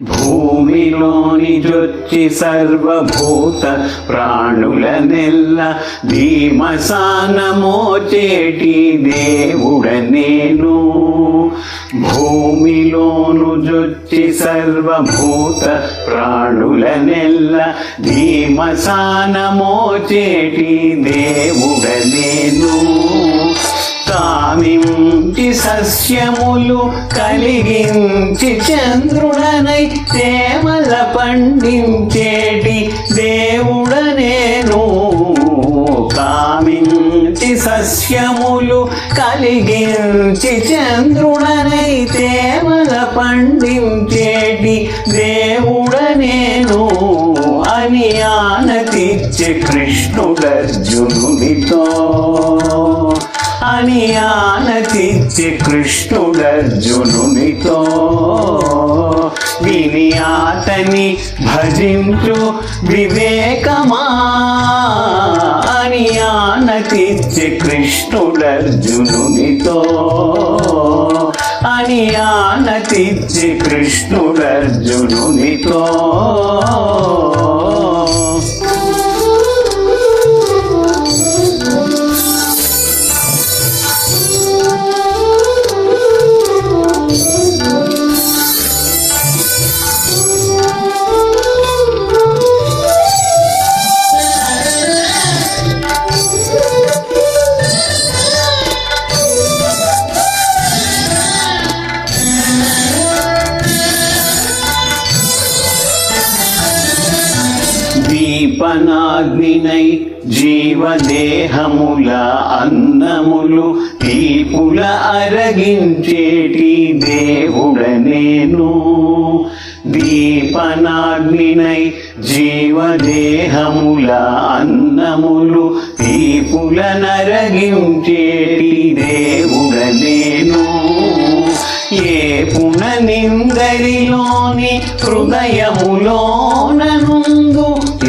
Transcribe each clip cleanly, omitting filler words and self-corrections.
భూమిలోని జొచ్చి సర్వభూత ప్రాణులనెల్ల భీమసానమోచేటి దేవుడ నేను. భూమిలోను జొచ్చి సర్వభూత ప్రాణులనెల్ల భీమసానమోచేటి దేవుడ నేను. కామించి సస్యములు కలిగించి చంద్రుడనై తేమల పండించేటి దేవుడ నేను. కామించి సస్యములు కలిగించి చంద్రుడనై తేమల పండించేటి దేవుడ నేను అని ఆనతిచ్చే కృష్ణుడర్జునునితో. అని ఆనతిచ్చే కృష్ణుడర్జునునితో. విని ఆతని భజించు వివేకమా అని ఆనతిచ్చే కృష్ణుడర్జునునితో. అని ఆనతిచ్చే కృష్ణుడర్జునునితో. దీపనాగ్నినై జీవదేహముల అన్నములు తీపుల అరగించేటి దేవుడ నేను. దీపనాగ్నినై జీవదేహముల అన్నములు తీపుల నరగించేటి దేవుడ నేను. ఏ పుననిందరిలోని హృదయములోననుందు.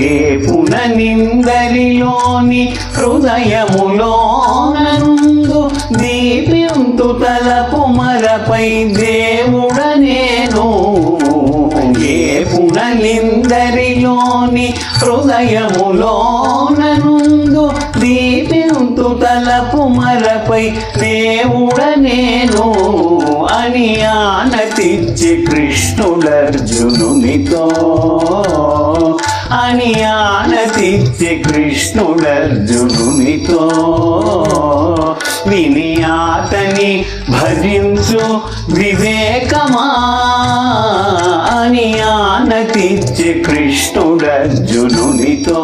ఏ పుననిందరిలోని హృదయములోననుందు. దీపింతు తలపు మరపై దేవుడ నేను. ఏ పుననిందరిలోని హృదయములోననుందు. దీపింతు తలపు మరపై దేవుడ నేను అని ఆనతిచ్చే కృష్ణుడర్జునునితో. అని ఆనతిచ్చే కృష్ణుడర్జునునితో. విని ఆతని భజించు వివేకమా అని ఆనతిచ్చే కృష్ణుడర్జునునితో.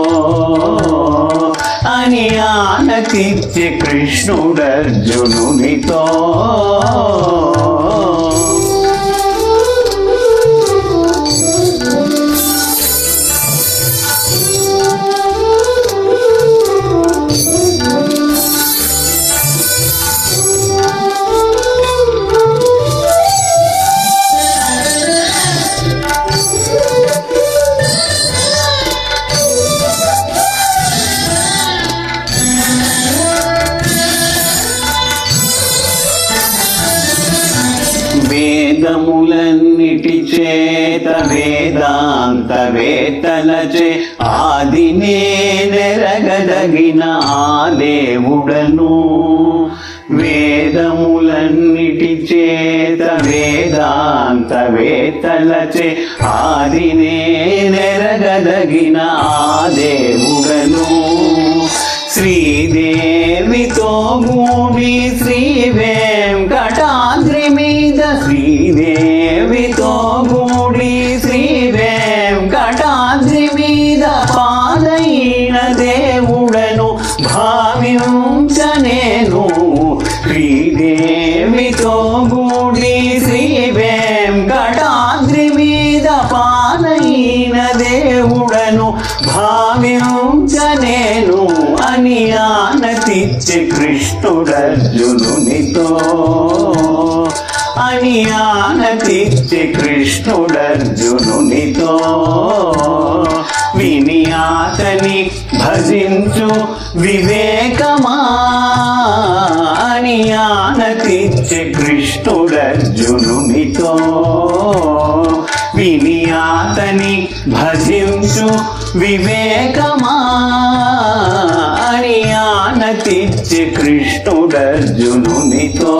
అని ఆనతిచ్చే కృష్ణుడర్జునునితో. వేదములన్నిటి చేత వేదాంత వేత్తలచే ఆదినే నెరగదగిన ఆ దేవుడను. వేదములన్నిటి చేత వేదాంత వేత్తలచే ఆదినే నెరగదగిన ఆ దేవుడను. శ్రీదేవితో గూడి శ్రీ వెంకటాద్రి మీద. శ్రీదేవితో గూడి శ్రీ వెంకటాద్రి మీద పాదైన దేవుడను భావించనేను. శ్రీదేవితో గూడి శ్రీ వెంకటాద్రి మీద పాదైన దేవుడను భావించనేను అని ఆనతిచ్చే కృష్ణుడర్జునునితో. అని ఆనతిచ్చే కృష్ణుడర్జునునితో. విని ఆతని భజించు వివేకమా అని ఆనతిచ్చే కృష్ణుడర్జునునితో. విని భజించు వివేకమా అని ఆనతిచ్చే కృష్ణుడర్జునునితో